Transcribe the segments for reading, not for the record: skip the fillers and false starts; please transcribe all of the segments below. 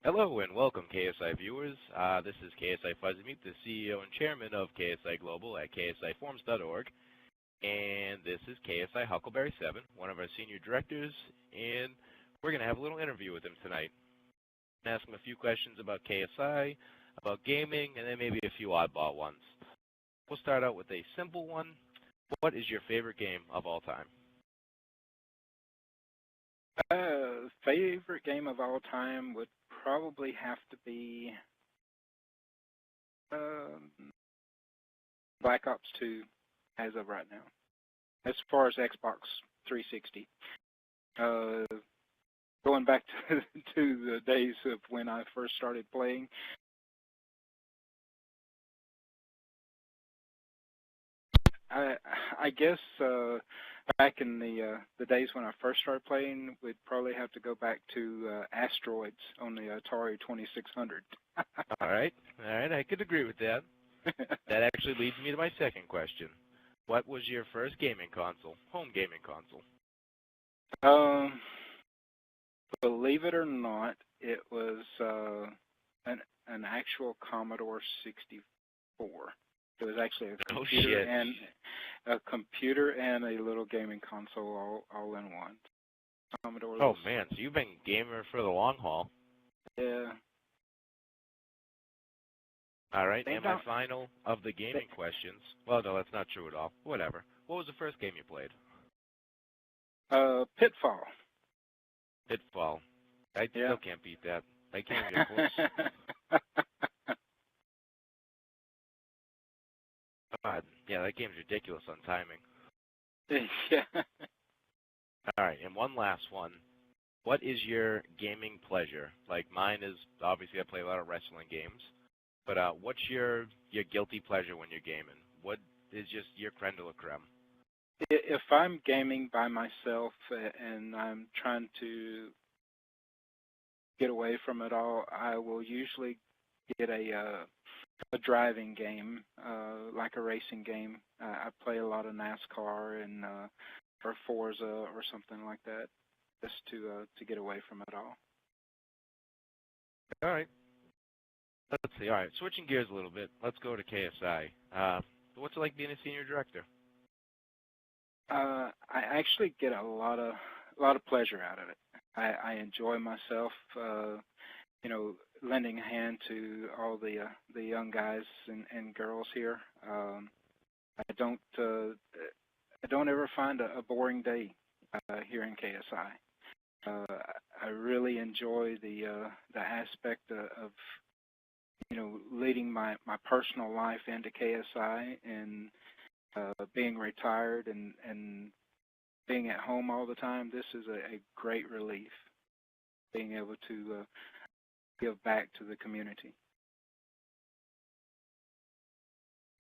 Hello and welcome, KSI viewers. This is KSI Fuzzymute, the CEO and Chairman of KSI Global at ksiforms.org, and this is KSI HUCKLBERRY7, one of our senior directors, and we're going to have a little interview with him tonight. Ask him a few questions about KSI, about gaming, and then maybe a few oddball ones. We'll start out with a simple one. What is your favorite game of all time? Favorite game of all time would probably have to be Black Ops 2 as of right now. As far as Xbox 360, going back to the days of when I first started playing. I guess back in the days when I first started playing, we'd probably have to go back to Asteroids on the Atari 2600. All right, I could agree with that. That actually leads me to my second question. What was your first gaming console, home gaming console? Believe it or not, it was an actual Commodore 64. It was actually a computer and a little gaming console all in one. Commodore. Oh man, so you've been a gamer for the long haul. Yeah. All right, and my final of the gaming questions. Well, no, that's not true at all. Whatever. What was the first game you played? Pitfall. Pitfall. I still can't beat that. I can't get close. Yeah, that game's ridiculous on timing. Yeah. All right, and one last one. What is your gaming pleasure? Like mine is, obviously I play a lot of wrestling games, but what's your guilty pleasure when you're gaming? What is just your creme de la creme? If I'm gaming by myself and I'm trying to get away from it all, I will usually get a driving game, like a racing game. I play a lot of NASCAR and or Forza or something like that, just to get away from it all. All right. Let's see. All right, switching gears a little bit. Let's go to KSI. What's it like being a senior director? I actually get a lot of pleasure out of it. I enjoy myself. Lending a hand to all the young guys and girls here. I don't ever find a boring day here in KSI. I really enjoy the aspect of leading my personal life into KSI and being retired and being at home all the time. This is a great relief, being able to give back to the community.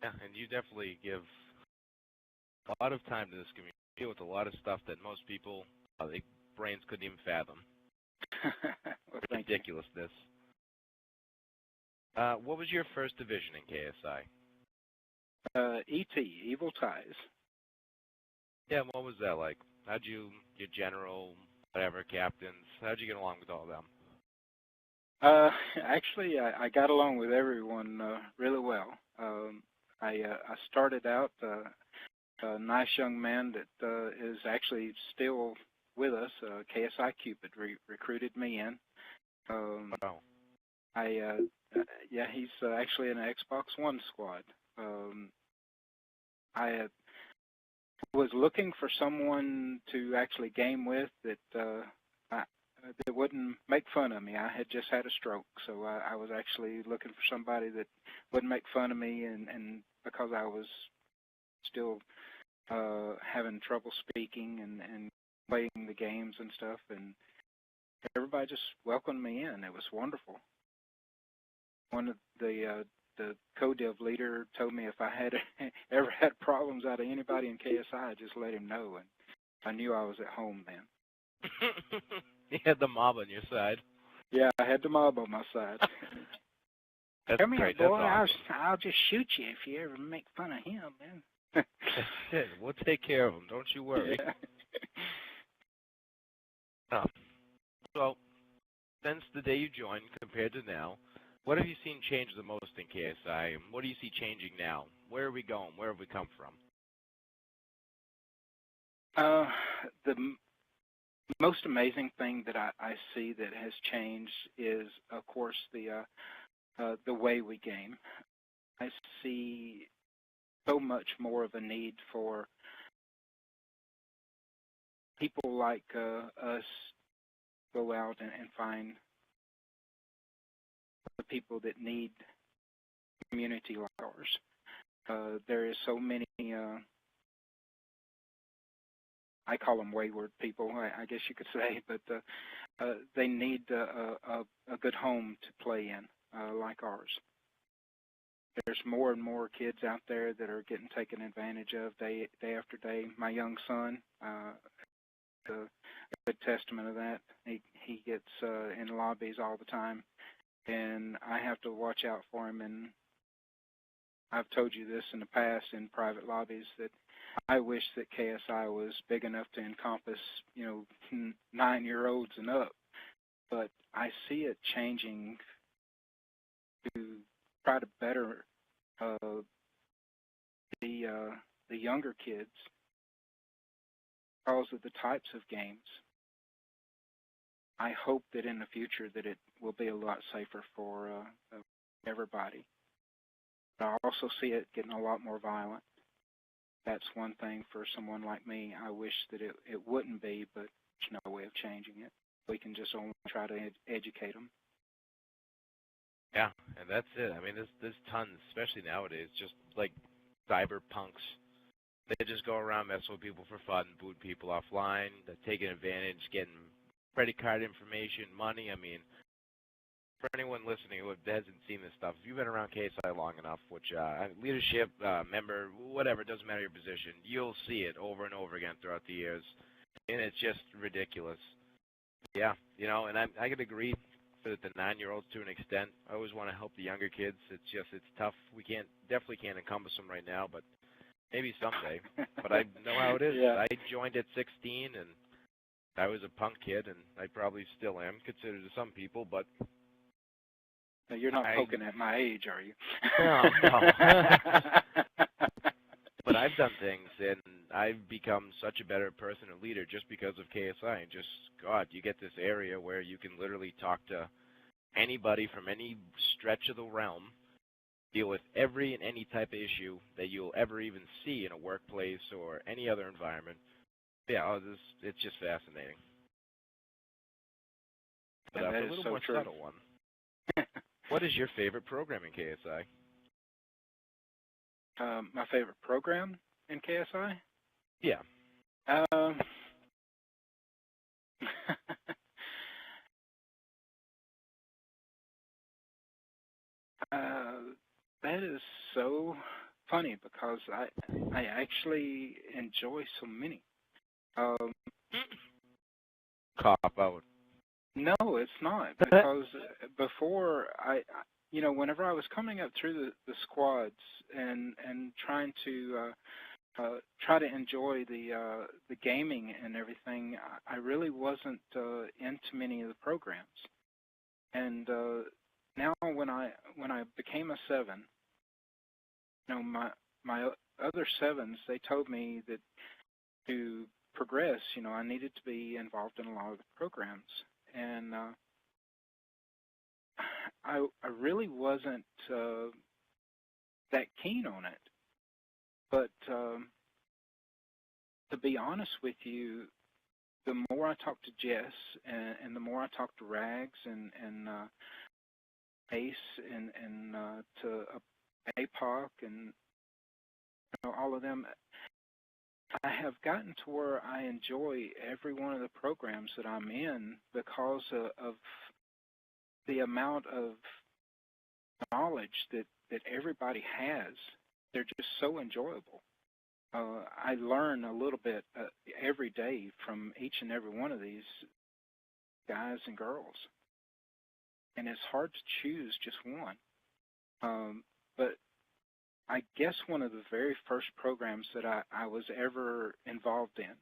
Yeah, and you definitely give a lot of time to this community. You deal with a lot of stuff that most people, their brains couldn't even fathom. Well, ridiculousness. What was your first division in KSI? ET, Evil Ties. Yeah, what was that like? How'd your general, whatever, captains, how'd you get along with all of them? Actually, I got along with everyone really well. I started out a nice young man that is actually still with us. KSI Cupid recruited me in. Wow. Yeah, he's actually in an Xbox One squad. I was looking for someone to actually game with that wouldn't make fun of me. I had just had a stroke, so I was actually looking for somebody that wouldn't make fun of me, and because I was still having trouble speaking and playing the games and stuff, and everybody just welcomed me in. It was wonderful. One of the co-dev leader told me if I had ever had problems out of anybody in KSI, just let him know, and I knew I was at home then. You had the mob on your side. Yeah, I had the mob on my side. That's Come great. here, boy. That's awesome. I'll just shoot you if you ever make fun of him, man. That's it. We'll take care of him. Don't you worry. Yeah. Oh. So, since the day you joined compared to now, what have you seen change the most in KSI, and what do you see changing now? Where are we going? Where have we come from? The most amazing thing that I see that has changed is, of course, the way we game. I see so much more of a need for people like us go out and find the people that need community like ours. There is so many, I call them wayward people, I guess you could say, but they need a good home to play in, like ours. There's more and more kids out there that are getting taken advantage of day after day. My young son, a good testament of that. He gets in lobbies all the time, and I have to watch out for him. And I've told you this in the past in private lobbies that I wish that KSI was big enough to encompass, 9-year-olds and up. But I see it changing to try to better the younger kids because of the types of games. I hope that in the future that it will be a lot safer for everybody. But I also see it getting a lot more violent. That's one thing for someone like me. I wish that it wouldn't be, but there's no way of changing it. We can just only try to educate them. Yeah, and that's it. I mean, there's tons, especially nowadays, just like cyberpunks. They just go around messing with people for fun, boot people offline, they're taking advantage, getting credit card information, money. I mean, for anyone listening who hasn't seen this stuff, if you've been around KSI long enough, which leadership, member, whatever, it doesn't matter your position, you'll see it over and over again throughout the years, and it's just ridiculous. Yeah, and I could agree for the 9-year-olds to an extent. I always want to help the younger kids. It's tough. We definitely can't encompass them right now, but maybe someday. But I know how it is. Yeah. I joined at 16, and I was a punk kid, and I probably still am, considered to some people, but... You're not poking at my age, are you? No. But I've done things, and I've become such a better person and leader just because of KSI. And just, God, you get this area where you can literally talk to anybody from any stretch of the realm, deal with every and any type of issue that you'll ever even see in a workplace or any other environment. Yeah, it's just fascinating. But for a little more subtle one, what is your favorite program in KSI? My favorite program in KSI? Yeah. That is so funny because I actually enjoy so many. Cop out. No, it's not, because before whenever I was coming up through the squads and trying to try to enjoy the gaming and everything, I really wasn't into many of the programs. And now when I became a 7, my other 7s, they told me that to progress, I needed to be involved in a lot of the programs. And I really wasn't that keen on it. But to be honest with you, the more I talked to Jess and the more I talked to Rags and Ace and to APOC and all of them, I have gotten to where I enjoy every one of the programs that I'm in because of the amount of knowledge that everybody has. They're just so enjoyable. I learn a little bit every day from each and every one of these guys and girls. And it's hard to choose just one. But I guess one of the very first programs that I was ever involved in,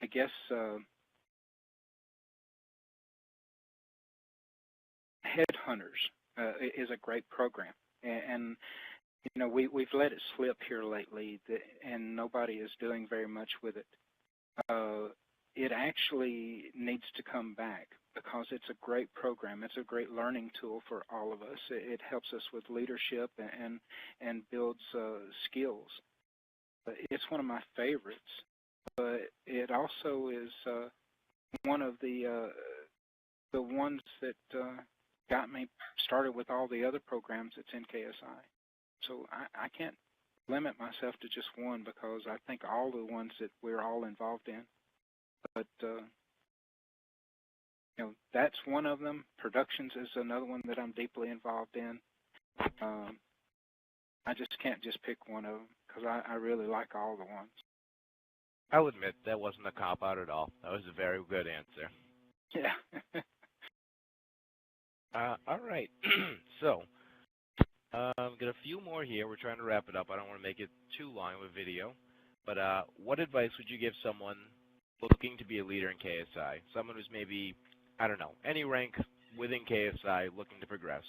I guess Headhunters is a great program, and you know, we've let it slip here lately, and nobody is doing very much with it. It actually needs to come back because it's a great program. It's a great learning tool for all of us. It helps us with leadership and builds skills. It's one of my favorites, but it also is one of the ones that got me started with all the other programs that's in KSI. So I can't limit myself to just one because I think all the ones that we're all involved in. But you know, that's one of them. Productions is another one that I'm deeply involved in. I just can't just pick one of them because I really like all the ones. I'll admit that wasn't a cop-out at all. That was a very good answer. Yeah. All right. So, I've got a few more here. We're trying to wrap it up. I don't want to make it too long of a video. But what advice would you give someone looking to be a leader in KSI? Someone who's maybe, I don't know, any rank within KSI looking to progress?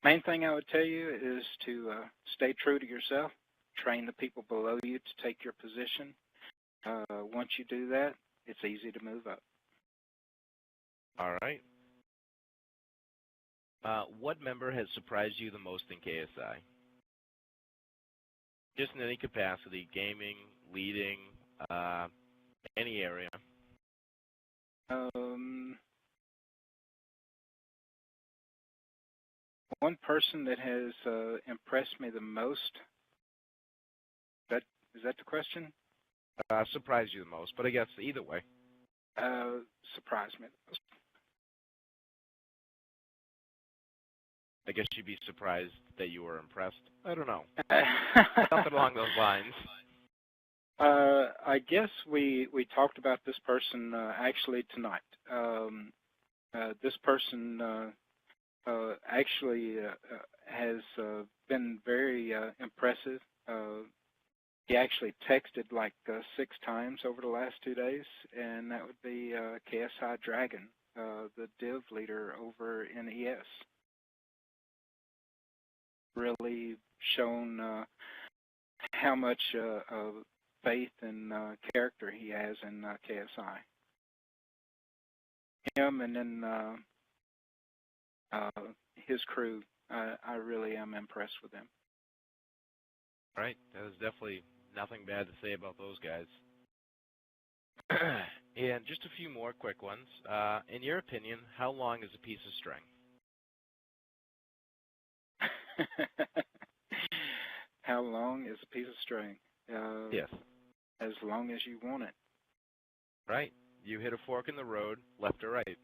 Main thing I would tell you is to stay true to yourself. Train the people below you to take your position. Once you do that, it's easy to move up. All right. What member has surprised you the most in KSI? Just in any capacity, gaming, leading, any area. One person that has impressed me the most, is that the question? Surprised you the most, but I guess either way. Surprised me the most. I guess you'd be surprised that you were impressed. I don't know. Something along those lines. I guess we talked about this person actually tonight. This person actually has been very impressive. He actually texted like 6 times over the last 2 days, and that would be KSI Dragon, the div leader over in ES. Really shown how much faith and character he has in KSI. Him and then his crew, I really am impressed with them. Right, there's definitely nothing bad to say about those guys. And just a few more quick ones. In your opinion, how long is a piece of string? How long is a piece of string? Yes. As long as you want it. Right. You hit a fork in the road, left or right.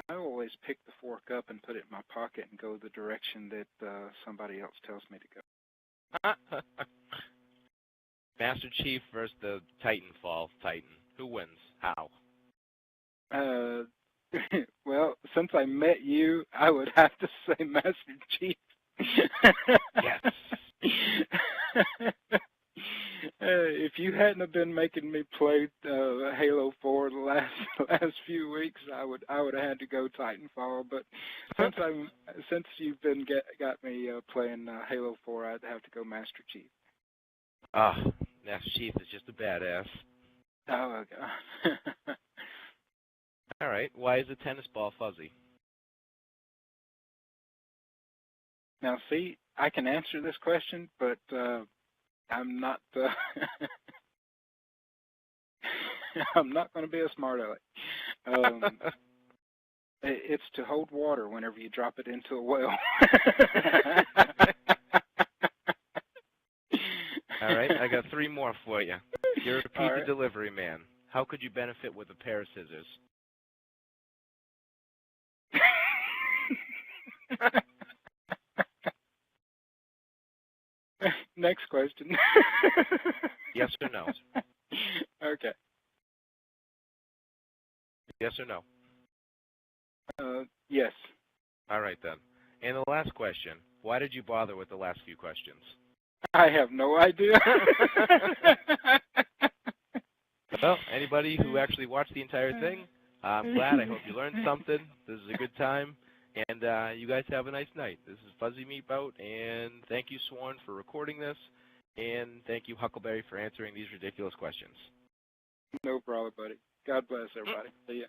I always pick the fork up and put it in my pocket and go the direction that somebody else tells me to go. Master Chief versus the Titanfall Titan. Who wins? How? Well, since I met you, I would have to say Master Chief. Yes. If you hadn't have been making me play Halo 4 the last few weeks, I would have had to go Titanfall. But since you've been got me playing Halo 4, I'd have to go Master Chief. Master Chief is just a badass. Oh God. All right. Why is a tennis ball fuzzy? Now, see, I can answer this question, but I'm not. I'm not going to be a smart aleck. It's to hold water whenever you drop it into a well. All right, I got 3 more for you. You're a pizza right. delivery man. How could you benefit with a pair of scissors? Next question. Yes or no? Okay. Yes or no? Yes. All right, then. And the last question, why did you bother with the last few questions? I have no idea. Well, anybody who actually watched the entire thing, I'm glad. I hope you learned something. This is a good time. And you guys have a nice night. This is Fuzzy Meat Boat, and thank you, Sworn, for recording this. And thank you, Huckleberry, for answering these ridiculous questions. No problem, buddy. God bless everybody. See ya.